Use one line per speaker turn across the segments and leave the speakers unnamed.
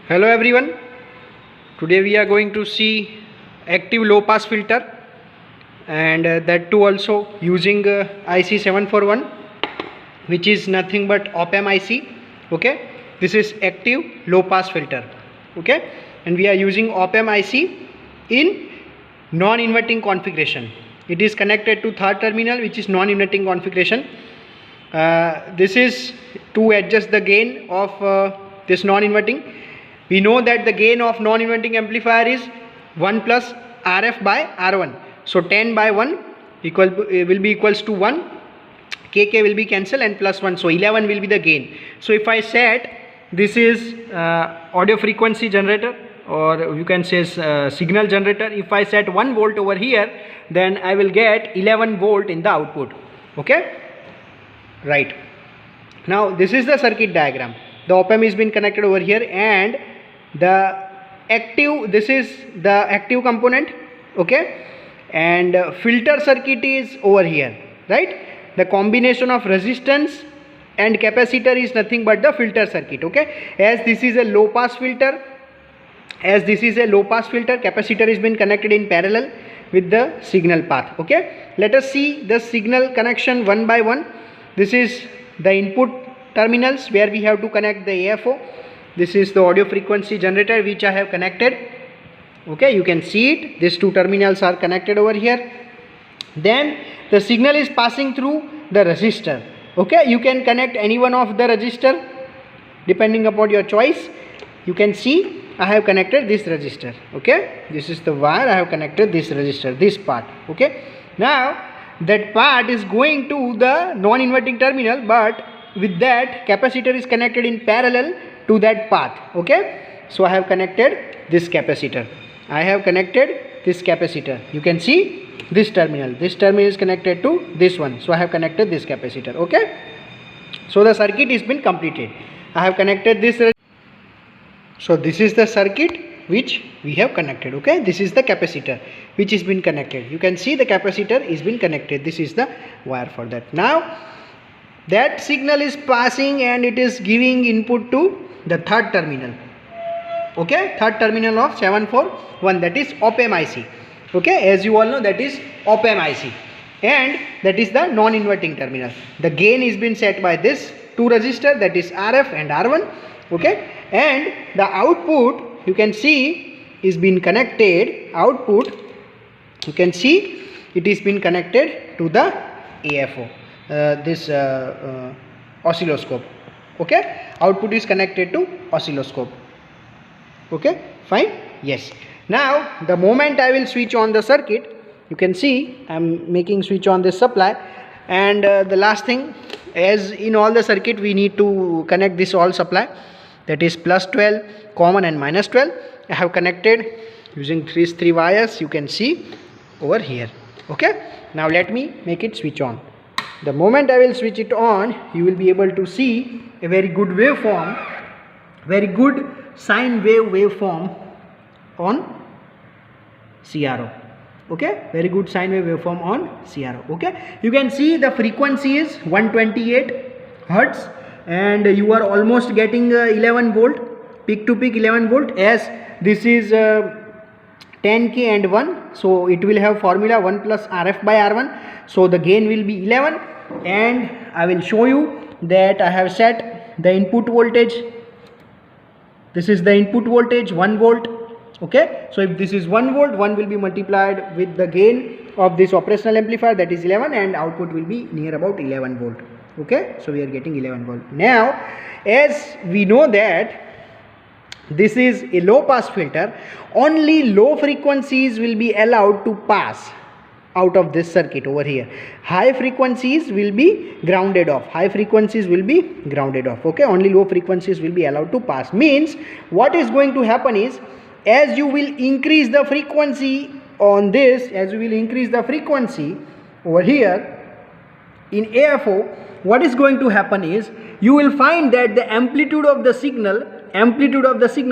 Hello everyone, today we are going to see active low pass filter and that too also using IC741, which is nothing but op-amp IC. Okay, this is active low pass filter. Okay, and we are using op-amp IC in non-inverting configuration. It is connected to third terminal, which is non-inverting configuration. This is to adjust the gain of this non-inverting. We know that the gain of non-inverting amplifier is 1 plus RF by R1. So 10 by 1 will be equals to 1. KK will be cancelled and plus 1. So 11 will be the gain. So if I set, this is audio frequency generator, or you can say signal generator. If I set 1 volt over here, then I will get 11 volt in the output. Okay, right. Now this is the circuit diagram. The op-amp is been connected over here, and the active, this is the active component. Okay, and filter circuit is over here, right? The combination of resistance and capacitor is nothing but the filter circuit. Okay, as this is a low pass filter, capacitor has been connected in parallel with the signal path. Okay, let us see the signal connection one by one. This is the input terminals where we have to connect the AFO. This is the audio frequency generator which I have connected. Okay, you can see it. These two terminals are connected over here. Then the signal is passing through the resistor. Okay, you can connect any one of the resistor depending upon your choice. You can see I have connected this resistor. Okay, this is the wire I have connected this resistor, this part. Okay, now that part is going to the non-inverting terminal, but with that capacitor is connected in parallel to that path. Okay, so I have connected this capacitor. You can see this terminal is connected to this one, so I have connected this capacitor. Okay, so the circuit has been completed. I have connected this. So this is the circuit which we have connected. Okay, this is the capacitor which has been connected. You can see the capacitor is been connected. This is the wire for that. Now that signal is passing and it is giving input to the third terminal. Okay, third terminal of 741, that is op-amp IC. Okay, as you all know, that is op-amp IC, and that is the non-inverting terminal. The gain is been set by this two resistor, that is RF and R1. Okay, and the output you can see is been connected. Output you can see it is been connected to the AFO, this oscilloscope. Okay, output is connected to oscilloscope. Okay, fine. Yes. Now the moment I will switch on the circuit, you can see I am making switch on this supply, and the last thing, as in all the circuit we need to connect this all supply, that is plus 12 common and minus 12. I have connected using these three wires, you can see over here. Okay, now let me make it switch on. The moment I will switch it on, you will be able to see a very good waveform, very good sine wave waveform on CRO. Okay, very good sine wave waveform on CRO. Okay, you can see the frequency is 128 hertz, and you are almost getting 11 volt, peak to peak 11 volt, as this is 10K and 1, so it will have formula 1 plus RF by R1, so the gain will be 11. And I will show you that I have set the input voltage. This is the input voltage, 1 volt. Okay, so if this is 1 volt, 1 will be multiplied with the gain of this operational amplifier, that is 11, and output will be near about 11 volt. Okay, so we are getting 11 volt. Now as we know that this is a low pass filter, only low frequencies will be allowed to pass out of this circuit over here. High frequencies will be grounded off. Okay, only low frequencies will be allowed to pass. Means what is going to happen is, as you will increase the frequency on this, as you will increase the frequency over here in AFO, what is going to happen is, you will find that the amplitude of the signal,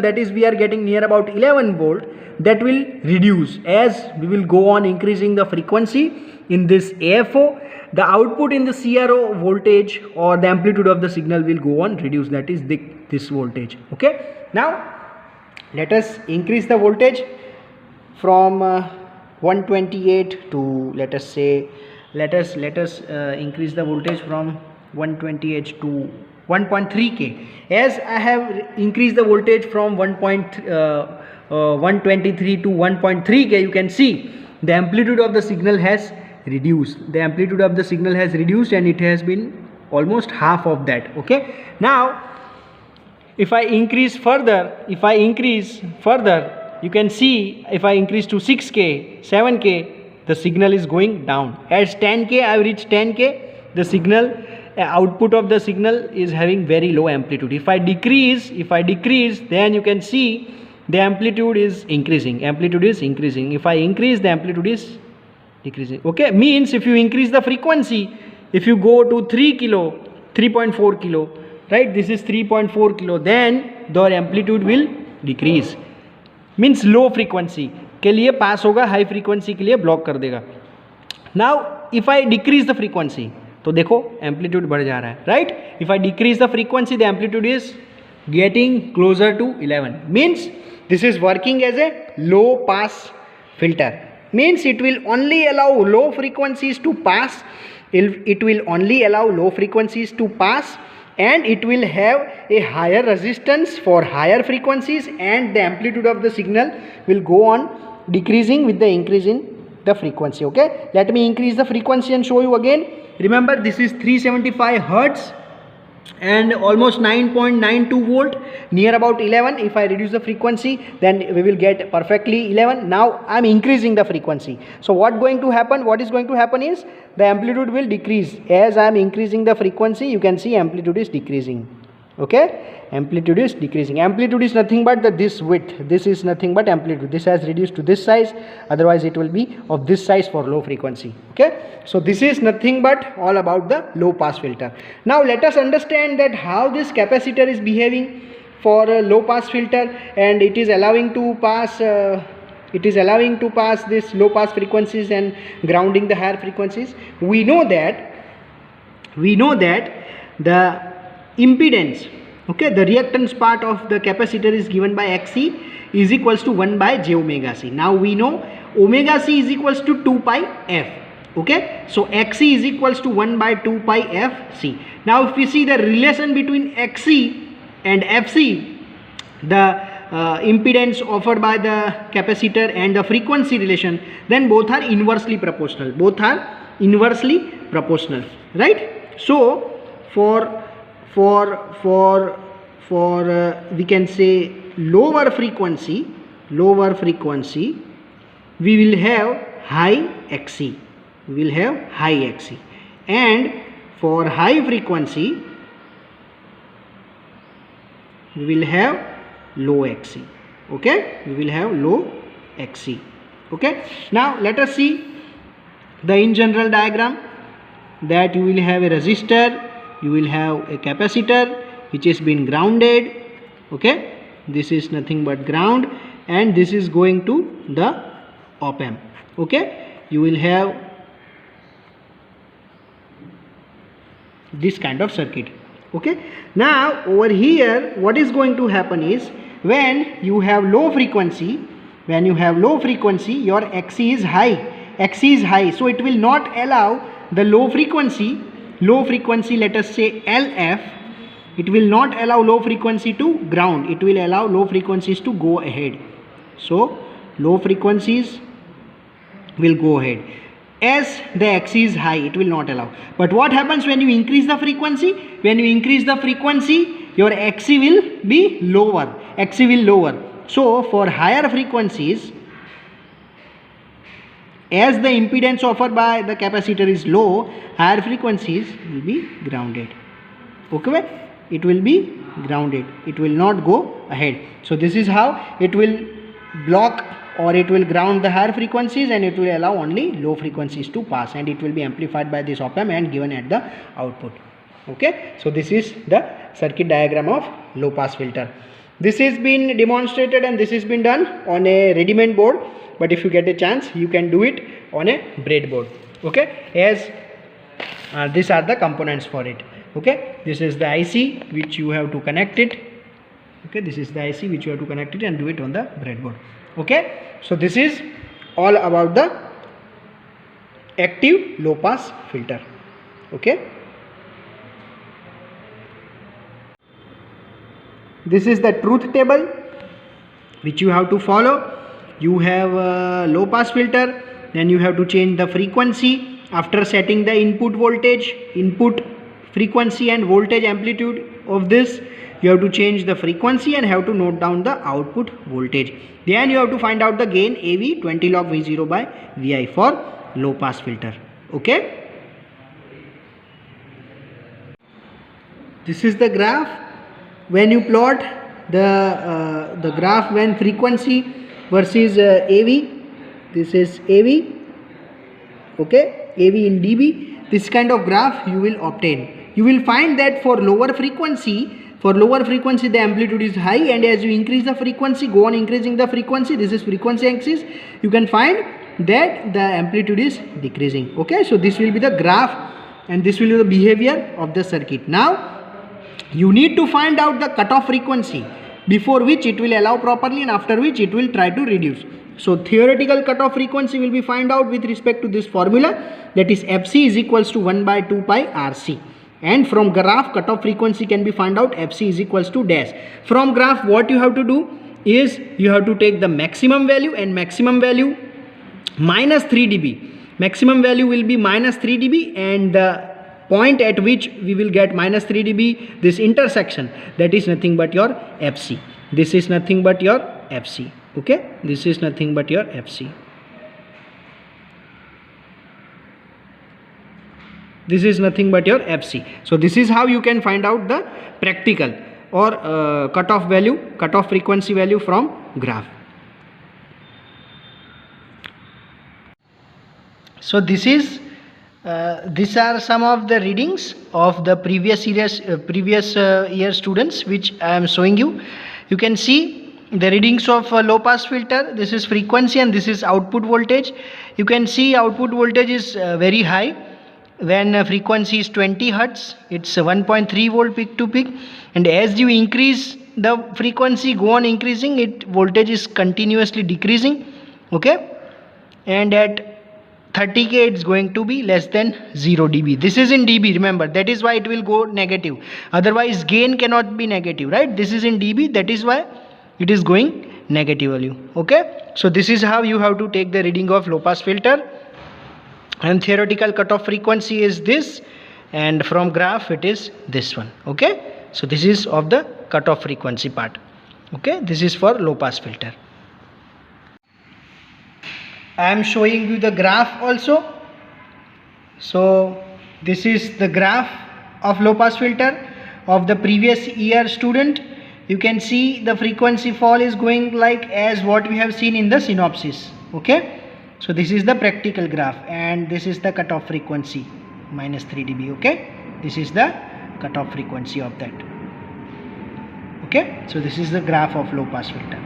that is we are getting near about 11 volt, that will reduce as we will go on increasing the frequency in this AFO. The output in the CRO voltage or the amplitude of the signal will go on reduce, that is this voltage. Okay, now Let us increase the voltage from 128 to, let us say, let us increase the voltage from 128 to 1.3k. As I have increased the voltage from 123 to 1.3k, you can see the amplitude of the signal has reduced. The amplitude of the signal has reduced and it has been almost half of that. Okay, now if I increase further, you can see if I increase to 6k, 7k, the signal is going down. As 10k, I have reached 10k, the signal output of the signal is having very low amplitude. If I decrease, then you can see the amplitude is increasing. If I increase, the amplitude is decreasing. Okay, means if you increase the frequency, if you go to 3 kilo, 3.4 kilo, right, this is 3.4 kilo, then the amplitude will decrease. Means low frequency के लिए पास होगा, high frequency के लिए block कर देगा. Now if I decrease the frequency, तो देखो amplitude बढ़ जा रहा है, right. If I decrease the frequency, the amplitude is getting closer to 11. Means this is working as a low pass filter. Means it will only allow low frequencies to pass, it will only allow low frequencies to pass, and it will have a higher resistance for higher frequencies, and the amplitude of the signal will go on decreasing with the increase in the frequency. Okay, let me increase the frequency and show you again. Remember, this is 375 hertz and almost 9.92 volt, near about 11. If I reduce the frequency, then we will get perfectly 11. Now I am increasing the frequency. So what is going to happen is the amplitude will decrease. As I am increasing the frequency, you can see amplitude is decreasing. Okay, amplitude is decreasing. Amplitude is nothing but this width. This is nothing but amplitude. This has reduced to this size, otherwise it will be of this size for low frequency. Okay, so this is nothing but all about the low pass filter. Now let us understand that how this capacitor is behaving for a low pass filter, and it is allowing to pass this low pass frequencies and grounding the higher frequencies. We know that the impedance, okay, the reactance part of the capacitor is given by Xc is equals to 1 by j omega c. Now we know omega c is equals to 2 pi f. Okay, so Xc is equals to 1 by 2 pi f c. Now if we see the relation between Xc and Fc, the impedance offered by the capacitor and the frequency relation, then both are inversely proportional. Right. So for we can say lower frequency, we will have high Xc, and for high frequency we will have low Xc. Okay, we will have low Xc. Okay, now let us see the in general diagram, that you will have a resistor, you will have a capacitor which is been grounded. Okay, this is nothing but ground, and this is going to the op amp. Okay, you will have this kind of circuit. Okay, now over here what is going to happen is, when you have low frequency, your Xc is high, so it will not allow the low frequency, let us say LF, it will not allow low frequency to ground, it will allow low frequencies to go ahead. So low frequencies will go ahead. As the Xc is high, it will not allow. But what happens when you increase the frequency? Your Xc will be lower, So for higher frequencies, as the impedance offered by the capacitor is low, higher frequencies will be grounded. Okay, it will be grounded, it will not go ahead. So this is how it will block, or it will ground the higher frequencies, and it will allow only low frequencies to pass, and it will be amplified by this op amp and given at the output. Okay, so this is the circuit diagram of low pass filter. This has been demonstrated and this has been done on a ready-made board, but if you get a chance, you can do it on a breadboard. Okay, as these are the components for it. Okay, this is the IC which you have to connect it. Okay, this is the IC which you have to connect it and do it on the breadboard. Okay, so this is all about the active low pass filter. Okay, this is the truth table which you have to follow. You have a low pass filter, then you have to change the frequency after setting the input voltage, input frequency and voltage amplitude of this. You have to change the frequency and have to note down the output voltage. Then you have to find out the gain AV 20 log V0 by Vi for low pass filter. Okay, this is the graph. When you plot the graph when frequency versus AV, this is AV. Okay, AV in dB. This kind of graph you will obtain. You will find that for lower frequency the amplitude is high, and as you increase the frequency, go on increasing the frequency, this is frequency axis, you can find that the amplitude is decreasing. Okay, so this will be the graph and this will be the behavior of the circuit. Now you need to find out the cutoff frequency before which it will allow properly and after which it will try to reduce. So theoretical cutoff frequency will be find out with respect to this formula, that is Fc is equals to 1 by 2 pi Rc. And from graph cutoff frequency can be found out Fc is equals to dash. From graph what you have to do is you have to take the maximum value and maximum value minus 3 dB. Maximum value will be minus 3 dB and the point at which we will get minus 3 dB, this intersection, that is nothing but your Fc. This is nothing but your Fc. Okay, this is nothing but your Fc. This is nothing but your Fc. So this is how you can find out the practical or cutoff value, cutoff frequency value from graph. So this is these are some of the readings of the previous year students which I am showing you. You can see the readings of low pass filter. This is frequency and this is output voltage. You can see output voltage is very high. When frequency is 20 Hertz, it's 1.3 volt peak to peak, and as you increase the frequency, go on increasing it, voltage is continuously decreasing. Okay, and at 30k it's going to be less than 0 dB. This is in dB, remember, that is why it will go negative, otherwise gain cannot be negative, right? This is in dB, that is why it is going negative value. Okay, so this is how you have to take the reading of low pass filter, and theoretical cutoff frequency is this, and from graph it is this one. Okay, so this is of the cutoff frequency part. Okay, this is for low pass filter. I am showing you the graph also. So this is the graph of low pass filter of the previous year student. You can see the frequency fall is going like as what we have seen in the synopsis. Okay, so this is the practical graph and this is the cutoff frequency minus 3 dB. Okay, this is the cutoff frequency of that. Okay, so this is the graph of low pass filter.